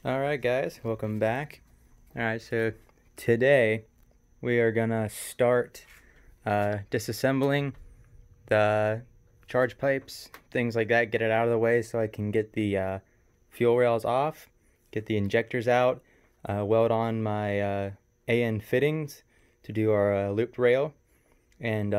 Alright guys, welcome back. Alright, so today we are gonna start disassembling the charge pipes, things like that, get it out of the way so I can get the fuel rails off, get the injectors out, weld on my AN fittings to do our looped rail, and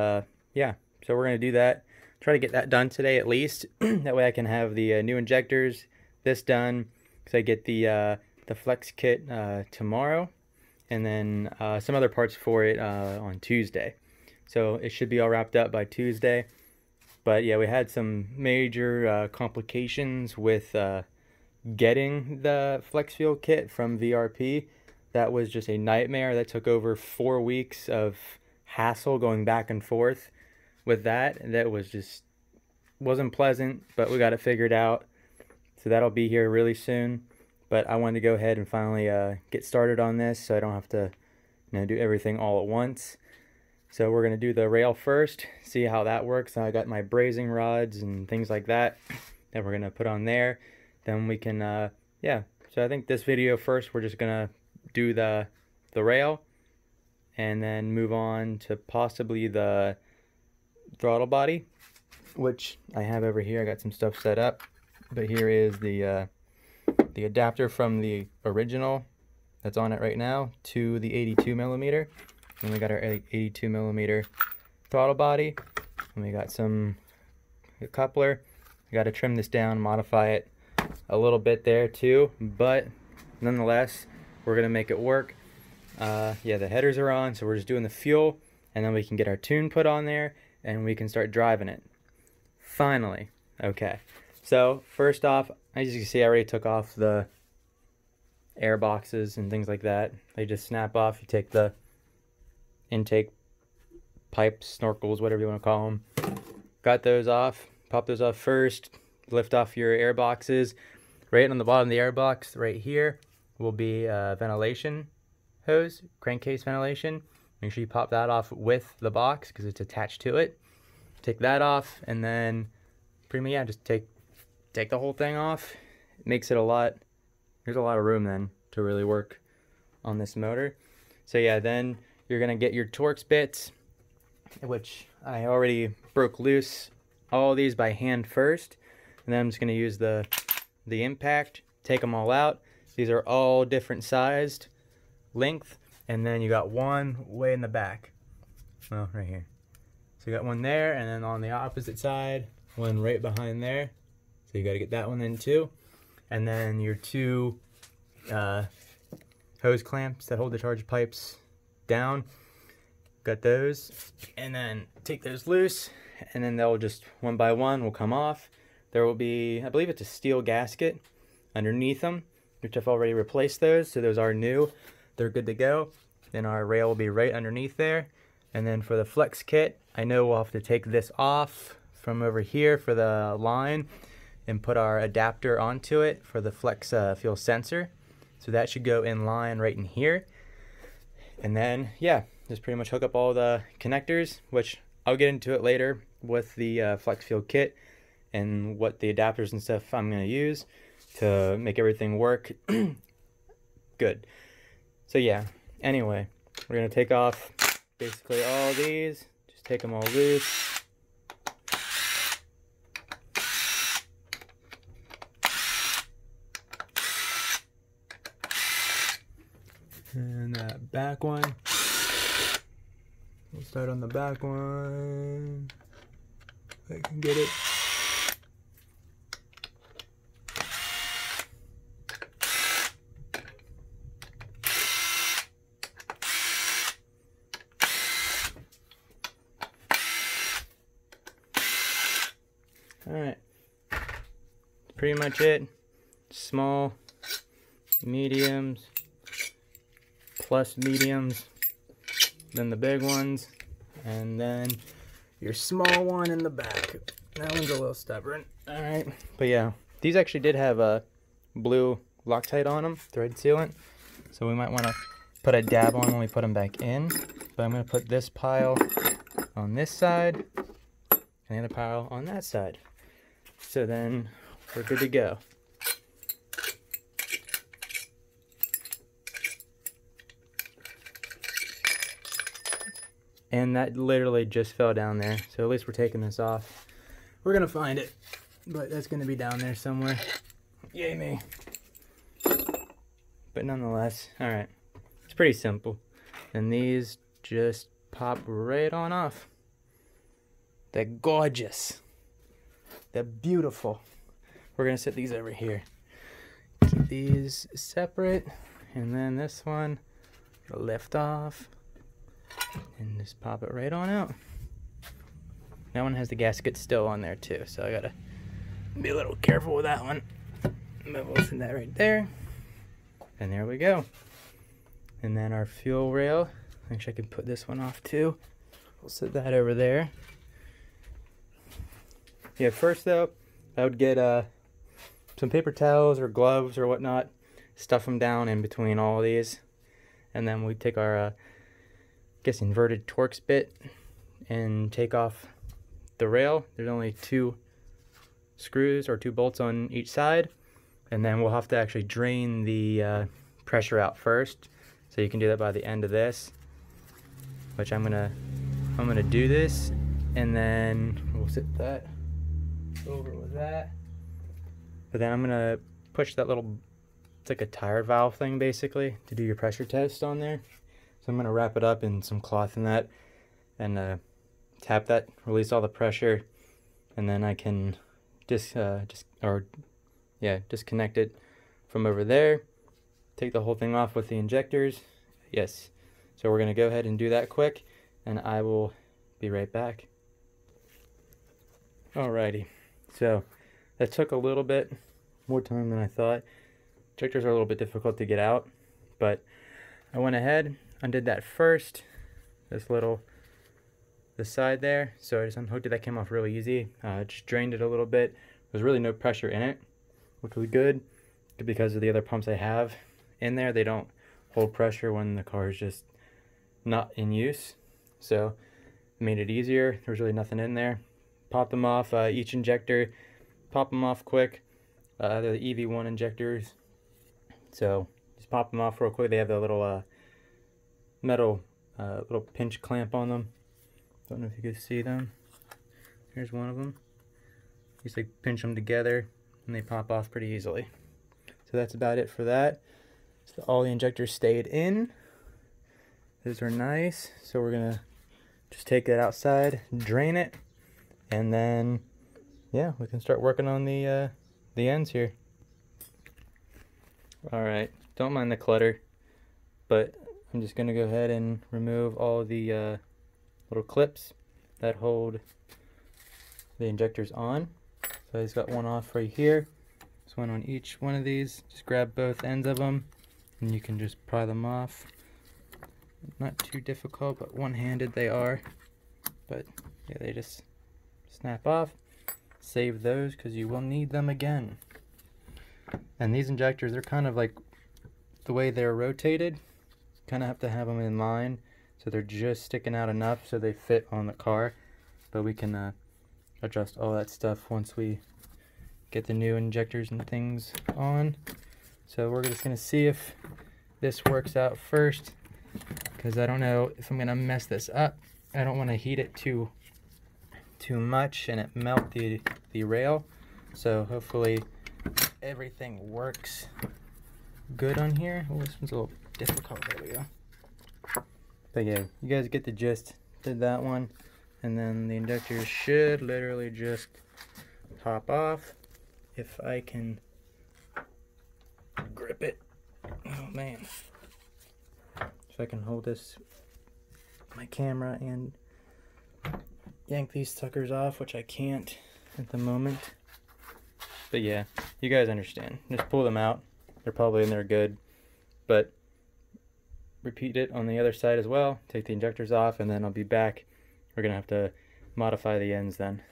yeah, so we're gonna do that. Try to get that done today at least. That way I can have the new injectors, this done, because I get the flex kit tomorrow, and then some other parts for it on Tuesday. So it should be all wrapped up by Tuesday. But yeah, we had some major complications with getting the flex fuel kit from VRP. That was just a nightmare. That took over 4 weeks of hassle going back and forth with that. That was just wasn't pleasant, but we got it figured out. So that'll be here really soon. But I wanted to go ahead and finally get started on this so I don't have to do everything all at once. So we're going to do the rail first, see how that works. I got my brazing rods and things like that that we're going to put on there. Then we can, yeah. So I think this video first, we're just going to do the rail and then move on to possibly the throttle body, which I have over here. I got some stuff set up, but here is the adapter from the original that's on it right now to the 82 millimeter. And we got our 82 millimeter throttle body, and we got a coupler. I got to trim this down, modify it a little bit there too, but nonetheless we're gonna make it work. Yeah, the headers are on, so we're just doing the fuel, and then we can get our tune put on there and we can start driving it finally. Okay, so first off, as you can see, I already took off the air boxes and things like that. They just snap off. You take the intake pipes, snorkels, whatever you want to call them. Got those off. Pop those off first. Lift off your air boxes. Right on the bottom of the air box, right here, will be a ventilation hose, crankcase ventilation. Make sure you pop that off with the box because it's attached to it. Take that off, and then pretty much, yeah, just take the whole thing off. It makes it there's a lot of room then to really work on this motor. So yeah, then you're gonna get your Torx bits, which I already broke loose all these by hand first, and then I'm just gonna use the impact, take them all out. These are all different sized length, and then you got one way in the back. Well, right here. So you got one there, and then on the opposite side, one right behind there. So you got to get that one in too. And then your two hose clamps that hold the charge pipes down. Got those. And then take those loose, and then they'll just one by one will come off. There will be, I believe it's a steel gasket underneath them, which I've already replaced those. So those are new. They're good to go. Then our rail will be right underneath there. And then for the flex kit, I know we'll have to take this off from over here for the line and put our adapter onto it for the flex fuel sensor. So that should go in line right in here. And then, yeah, just pretty much hook up all the connectors, which I'll get into it later with the flex fuel kit and what the adapters and stuff I'm going to use to make everything work good. So yeah, anyway, we're going to take off basically all these, just take them all loose. And that back one, we'll start on the back one, if I can get it. Alright, pretty much it. Small, mediums, plus mediums, then the big ones, and then your small one in the back. That one's a little stubborn. Alright, but yeah, these actually did have a blue Loctite on them, thread sealant, so we might want to put a dab on when we put them back in. But I'm going to put this pile on this side and the other pile on that side. So then we're good to go. And that literally just fell down there. So at least we're taking this off. We're gonna find it, but that's gonna be down there somewhere. Yay me. But nonetheless, all right. It's pretty simple. And these just pop right on off. They're gorgeous. They're beautiful. We're gonna set these over here. Keep these separate. And then this one, lift off. And just pop it right on out. That one has the gasket still on there too, so I gotta be a little careful with that one. But we'll set that right there. And there we go. And then our fuel rail. Actually, I can put this one off too. We'll set that over there. Yeah, first though, I would get some paper towels or gloves or whatnot, stuff them down in between all of these, and then we take our, I guess, inverted Torx bit and take off the rail. There's only 2 screws or 2 bolts on each side, and then we'll have to actually drain the pressure out first. So you can do that by the end of this, which I'm gonna do this, and then we'll set that over with that. But then I'm gonna push that little, it's like a tire valve thing basically, to do your pressure test on there. So I'm gonna wrap it up in some cloth in that and tap that, release all the pressure, and then I can disconnect it from over there. Take the whole thing off with the injectors. Yes. So we're gonna go ahead and do that quick, and I will be right back. Alrighty. So that took a little bit more time than I thought. Injectors are a little bit difficult to get out, but I went ahead, undid that first, this side there. So I just unhooked it. That came off really easy. Just drained it a little bit. There's really no pressure in it, which was good because of the other pumps I have in there. They don't hold pressure when the car is just not in use. So it made it easier. There was really nothing in there. Pop them off, each injector, pop them off quick. They're the EV1 injectors. So just pop them off real quick. They have the little metal little pinch clamp on them. Don't know if you can see them. Here's one of them. You just like pinch them together and they pop off pretty easily. So that's about it for that. So all the injectors stayed in. Those are nice. So we're gonna just take that outside, drain it, and then yeah, we can start working on the ends here. All right, don't mind the clutter, but I'm just gonna go ahead and remove all the little clips that hold the injectors on. So I just got one off right here. There's one on each one of these. Just grab both ends of them and you can just pry them off. Not too difficult, but one-handed they are. But yeah, they just snap off. Save those because you will need them again. And these injectors, they're kind of like the way they're rotated. Kind of have to have them in line so they're just sticking out enough so they fit on the car. But we can adjust all that stuff once we get the new injectors and things on. So we're just going to see if this works out first, because I don't know if I'm going to mess this up. I don't want to heat it too much and it melt the rail. So hopefully everything works good on here. Oh, this one's a little difficult. There we go. But yeah, you guys get the gist. Did that one, and then the injectors should literally just pop off if I can grip it. Oh man. So I can hold this, my camera, and yank these suckers off, which I can't at the moment. But yeah, you guys understand. Just pull them out. They're probably in there good. But repeat it on the other side as well. Take the injectors off, and then I'll be back. We're gonna have to modify the ends then.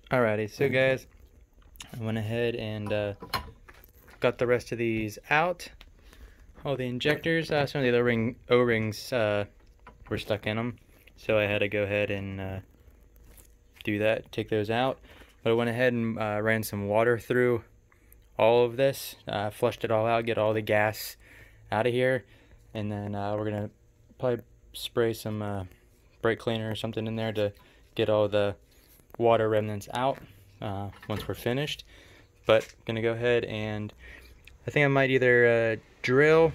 Alrighty, so guys, I went ahead and got the rest of these out. All the injectors, some of the other O-rings were stuck in them, so I had to go ahead and do that, take those out. But I went ahead and ran some water through all of this, flushed it all out, get all the gas out of here, and then we're gonna probably spray some brake cleaner or something in there to get all the water remnants out once we're finished. But I'm gonna go ahead and I think I might either drill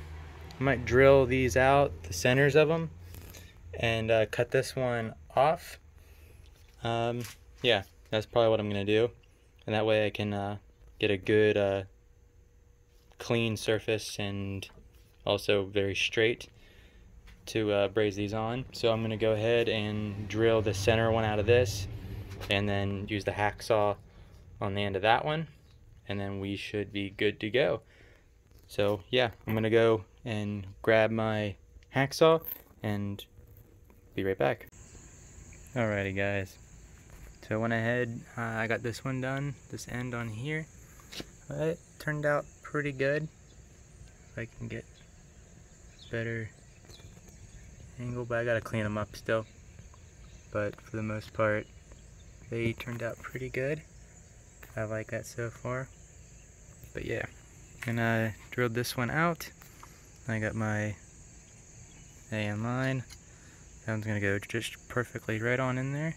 these out, the centers of them, and cut this one off. Yeah, that's probably what I'm gonna do, and that way I can get a good clean surface and also very straight to braze these on. So I'm gonna go ahead and drill the center one out of this, and then use the hacksaw on the end of that one, and then we should be good to go. So yeah, I'm gonna go and grab my hacksaw and be right back. Alrighty guys, so I went ahead, I got this one done, this end on here. It turned out pretty good. If I can get better angle, but I gotta clean them up still. But for the most part, they turned out pretty good. I like that so far. But yeah, and I drilled this one out. I got my AN line. That one's gonna go just perfectly right on in there.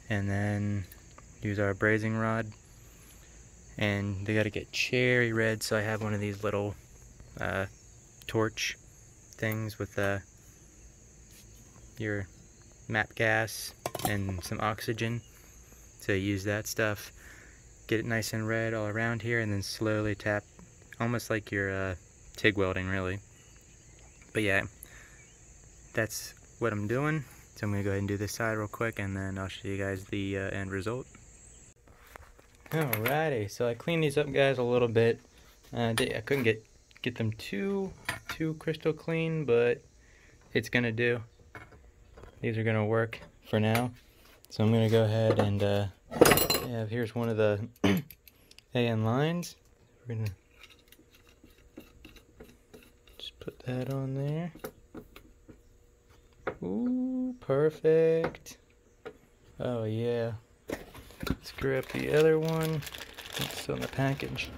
And then use our brazing rod. And they gotta get cherry red, so I have one of these little torch things with your MAP gas and some oxygen. So use that stuff, get it nice and red all around here, and then slowly tap, almost like you're TIG welding really. But yeah, that's what I'm doing. So I'm gonna go ahead and do this side real quick, and then I'll show you guys the end result. Alrighty, so I cleaned these up guys a little bit. I couldn't get them too crystal clean, but it's gonna do. These are gonna work for now. So I'm gonna go ahead and yeah, here's one of the AN lines. We're gonna just put that on there. Ooh, perfect. Oh yeah. Let's grab the other one. It's still in the package.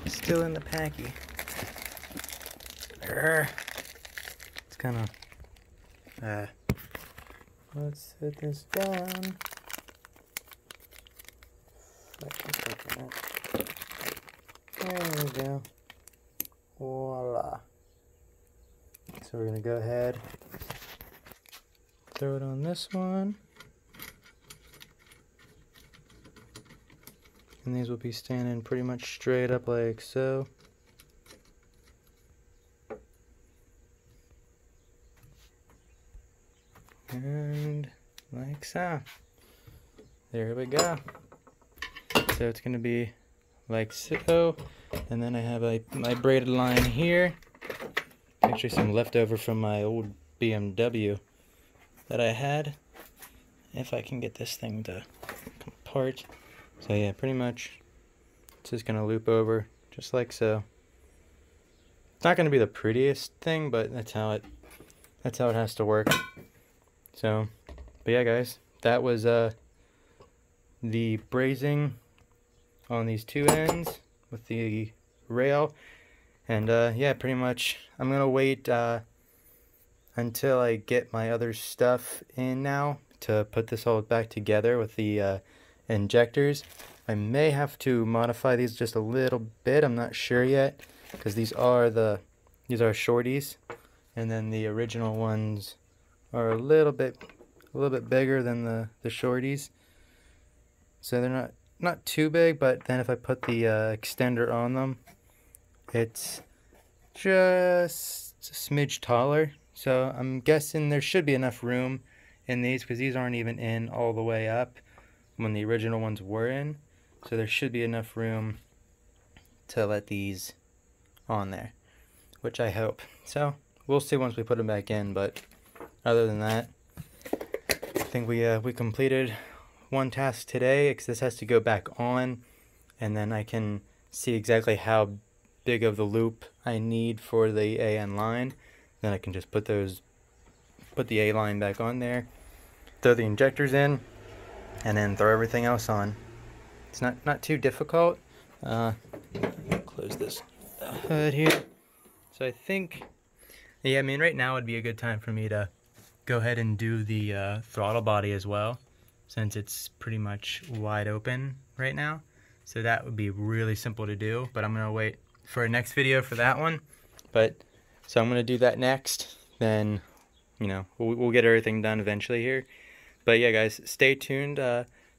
It's still in the packy. It's kind of let's set this down. There we go. Voila. So we're gonna go ahead, throw it on this one. And these will be standing pretty much straight up like so. And like so. There we go. So it's going to be like so. And then I have my braided line here. Actually some leftover from my old BMW that I had. If I can get this thing to come apart. So yeah, pretty much it's just going to loop over just like so. It's not going to be the prettiest thing, but that's how it has to work. So, but yeah guys, that was the brazing on these two ends with the rail. And yeah, pretty much I'm going to wait until I get my other stuff in now to put this all back together with the injectors. I may have to modify these just a little bit, I'm not sure yet, because these are shorties, and then the original ones are a little bit bigger than the shorties. So they're not too big, but then if I put the extender on them, it's just a smidge taller. So I'm guessing there should be enough room in these, because these aren't even in all the way up when the original ones were in. So there should be enough room to let these on there, which I hope. So we'll see once we put them back in, but other than that, I think we completed one task today, because this has to go back on, and then I can see exactly how big of the loop I need for the AN line. Then I can just put the A line back on there, throw the injectors in, and then throw everything else on. It's not too difficult. Close this hood here. So I think, yeah, I mean right now would be a good time for me to go ahead and do the throttle body as well, since it's pretty much wide open right now. So that would be really simple to do, but I'm gonna wait for a next video for that one. But so I'm gonna do that next, then you know we'll get everything done eventually here. But yeah, guys, stay tuned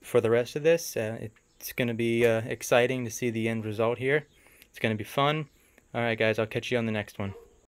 for the rest of this. It's gonna be exciting to see the end result here. It's gonna be fun. All right, guys, I'll catch you on the next one.